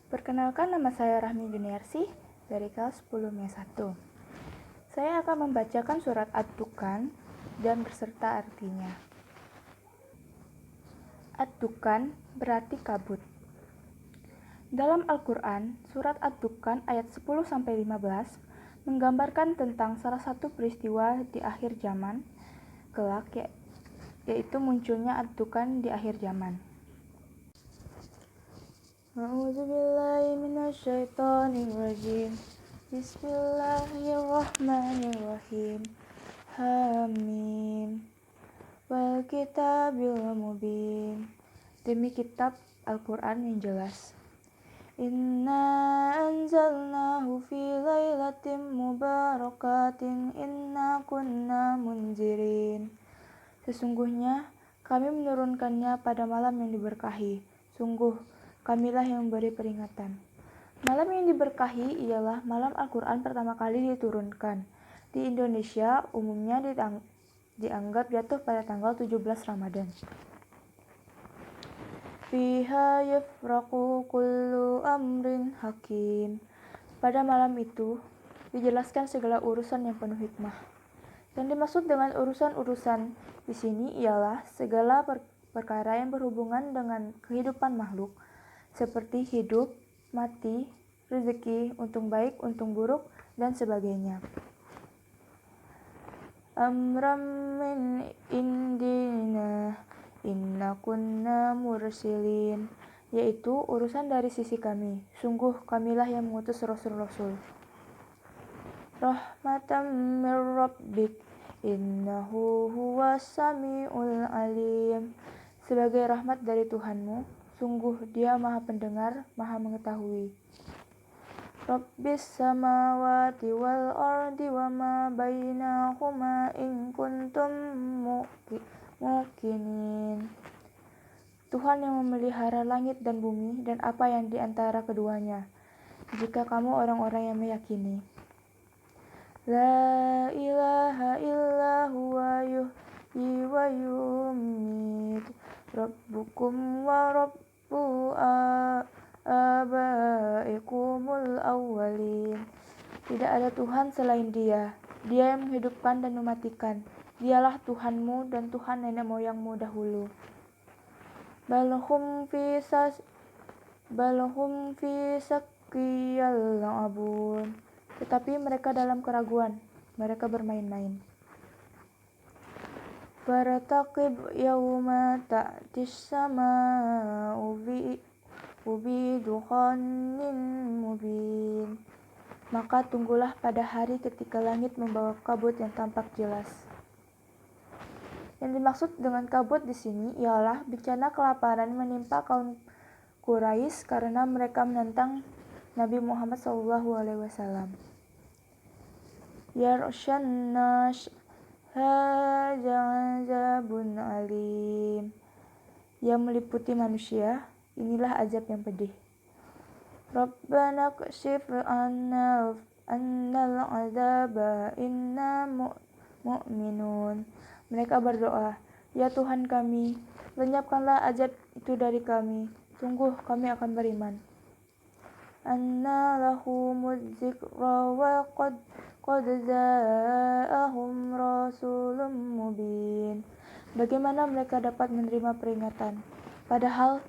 Perkenalkan, nama saya Rahmi Juniarsih dari kelas 10 ME 1. Saya akan membacakan surat Ad-Dukhan dan berserta artinya. Ad-Dukhan berarti kabut. Dalam Al-Quran, surat Ad-Dukhan ayat 10-15 menggambarkan tentang salah satu peristiwa di akhir zaman kelak, yaitu munculnya Ad-Dukhan di akhir zaman. A'udzubillahi minasyaitonirrajim. Bismillahirrahmanirrahim. Hamim. Wal kitabil mubin. Demi kitab Al-Quran yang jelas. Inna anzalnahu fi lailatin mubarakatin inna kunna munzirin. Sesungguhnya kami menurunkannya pada malam yang diberkahi. Sungguh kamilah yang memberi peringatan. Malam yang diberkahi ialah malam Al-Quran pertama kali diturunkan. Di Indonesia umumnya dianggap jatuh pada tanggal 17 Ramadan. Fiha yufraqu kullu amrin hakim. Pada malam itu dijelaskan segala urusan yang penuh hikmah. Yang dimaksud dengan urusan-urusan di sini ialah segala perkara yang berhubungan dengan kehidupan makhluk, seperti hidup, mati, rezeki, untung baik, untung buruk, dan sebagainya. Amram min indina inna kunna mursilin, yaitu urusan dari sisi kami. Sungguh kamilah yang mengutus rasul-rasul. Rahmatan mir rabbik innahu huwas samiul alim, sebagai rahmat dari Tuhanmu, sungguh Dia Maha Pendengar, Maha Mengetahui. Rabbis samawati wal ardi wa ma bainahuma in kuntum muqinin. Tuhan yang memelihara langit dan bumi dan apa yang di antara keduanya, jika kamu orang-orang yang meyakini. La ilaha illa huwa yuhyi wa yumiit. Rabbukum wa rabbu abaikumul awwalin. Tidak ada Tuhan selain Dia. Dia yang menghidupkan dan mematikan. Dialah Tuhanmu dan Tuhan nenek moyangmu dahulu. Balhum fi sakkiyal abun. Tetapi mereka dalam keraguan. Mereka bermain-main. Farataqib yawma ta'tis sama'u bi dukhanin mubin. Maka tunggulah pada hari ketika langit membawa kabut yang tampak jelas. Yang dimaksud dengan kabut di sini ialah bencana kelaparan menimpa kaum Quraisy karena mereka menentang Nabi Muhammad SAW. Yarshan nas azabun alim, yang meliputi manusia, inilah azab yang pedih. Rabbana kashif annal azaba inna mu'minun. Mereka berdoa, ya Tuhan kami, lenyapkanlah azab itu dari kami, sungguh kami akan beriman. Anna lahumuz zikra wa qad ja'ahum rasulun mubin. Bagaimana mereka dapat menerima peringatan, padahal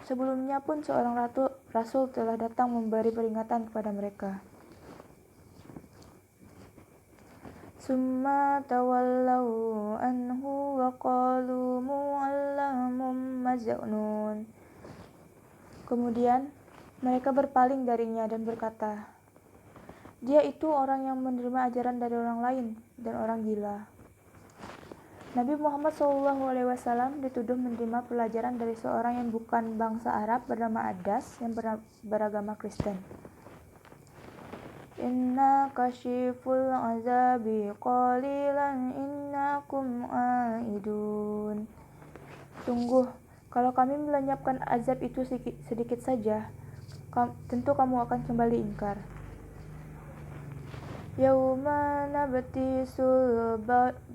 sebelumnya pun seorang rasul telah datang memberi peringatan kepada mereka. Summa tawallau anhu wa qalu mu'allamun majnun. Kemudian mereka berpaling darinya dan berkata, dia itu orang yang menerima ajaran dari orang lain dan orang gila. Nabi Muhammad SAW dituduh menerima pelajaran dari seorang yang bukan bangsa Arab bernama Adas yang beragama Kristen. Inna kashiful azabi qalilan innakum aidun. Sungguh, kalau kami melenyapkan azab itu sedikit saja, tentu kamu akan kembali ingkar. Yauma nabtisul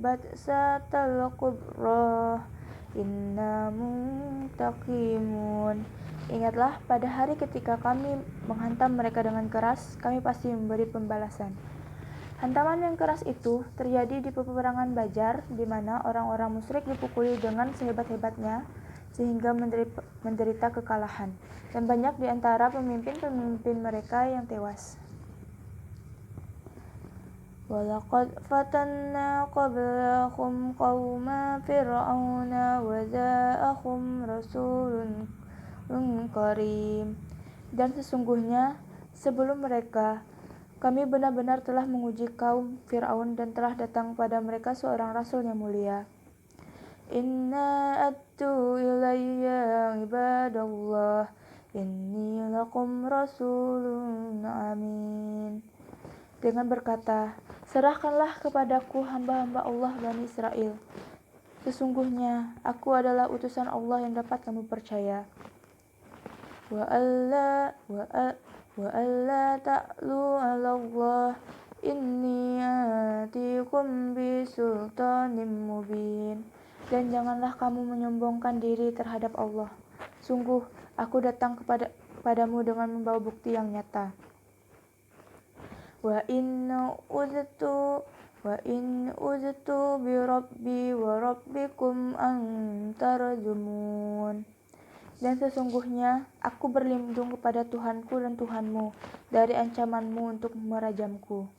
batsatal kubra inna muntaqimun. Ingatlah pada hari ketika kami menghantam mereka dengan keras, kami pasti memberi pembalasan. Hantaman yang keras itu terjadi di peperangan Badar, di mana orang-orang musyrik dipukuli dengan sehebat-hebatnya sehingga menderita kekalahan, dan banyak di antara pemimpin-pemimpin mereka yang tewas. Walaqad fatanna qablahum qauma fir'auna wa ja'ahum rasulun karim. Dan sesungguhnya sebelum mereka kami benar-benar telah menguji kaum Fir'aun dan telah datang pada mereka seorang rasul yang mulia. Inna attu ilayya ibadallah inni lakum rasulun amin. Dengan berkata, serahkanlah kepadaku hamba-hamba Allah Bani Israel. Sesungguhnya aku adalah utusan Allah yang dapat kamu percaya. Wa alla ta'lu 'ala Allah inni atikum bisultanim mubin. Dan janganlah kamu menyombongkan diri terhadap Allah. Sungguh aku datang kepadamu dengan membawa bukti yang nyata. Wa in uztu bi rabbi wa rabbikum an tarjumun. Dan sesungguhnya aku berlindung kepada Tuhanku dan Tuhanmu dari ancamanmu untuk merajamku.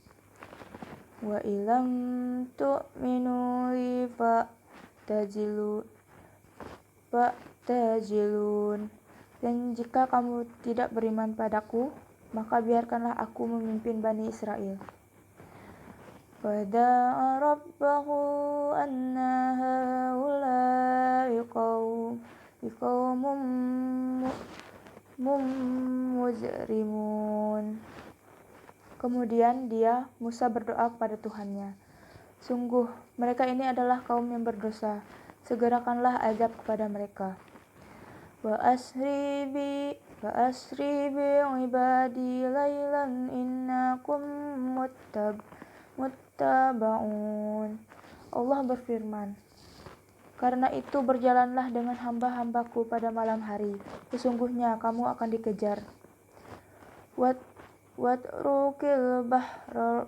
Wa ilam tu'minu li fa'tajilun. Dan jika kamu tidak beriman padaku, maka biarkanlah aku memimpin Bani Israel. Fada'a rabbahu anna haula'i qaumun mujrimun. Kemudian Musa berdoa kepada Tuhannya, sungguh mereka ini adalah kaum yang berdosa, segerakanlah azab kepada mereka. Wa asri bi ibadi laylan innakum muttaba'un. Allah berfirman, karena itu berjalanlah dengan hamba-hambaku pada malam hari, sesungguhnya kamu akan dikejar. Watrukil bahra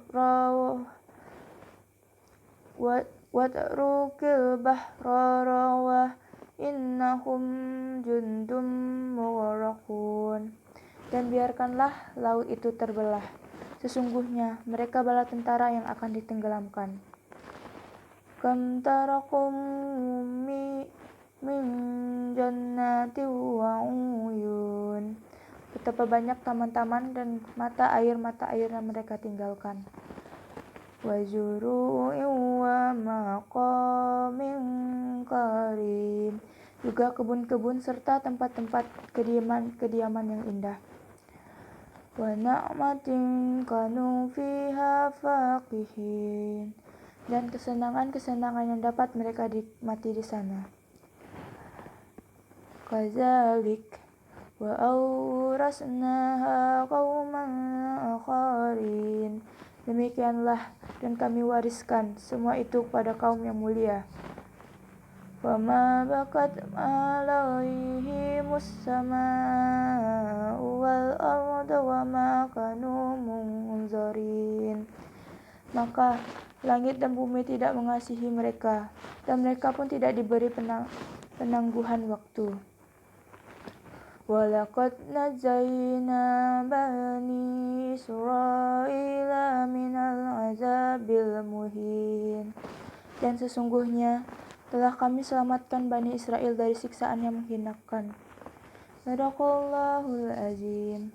rawah innahum jundum mughraqun. Dan biarkanlah laut itu terbelah, sesungguhnya mereka bala tentara yang akan ditenggelamkan. Kam tarakum min jannati wa uyun. Betapa banyak taman-taman dan mata air yang mereka tinggalkan. Wa zuru'in wa maqamin karim. Juga kebun-kebun serta tempat-tempat kediaman yang indah. Wa na'matin kanu fiha faqihin. Dan kesenangan-kesenangan yang dapat mereka nikmati di sana. Kadzalik wa awrasnaha qauman akharin. Demikianlah dan kami wariskan semua itu kepada kaum yang mulia. Wa ma bakat alaihimus samaa'u wal ardu wa ma kanu munzarin. Maka langit dan bumi tidak mengasihi mereka, dan mereka pun tidak diberi penangguhan waktu. Walaqad najjayna bani Israila minal azabil muhin. Dan sesungguhnya telah kami selamatkan Bani Israel dari siksaan yang menghinakan. Sadaqallahul azim.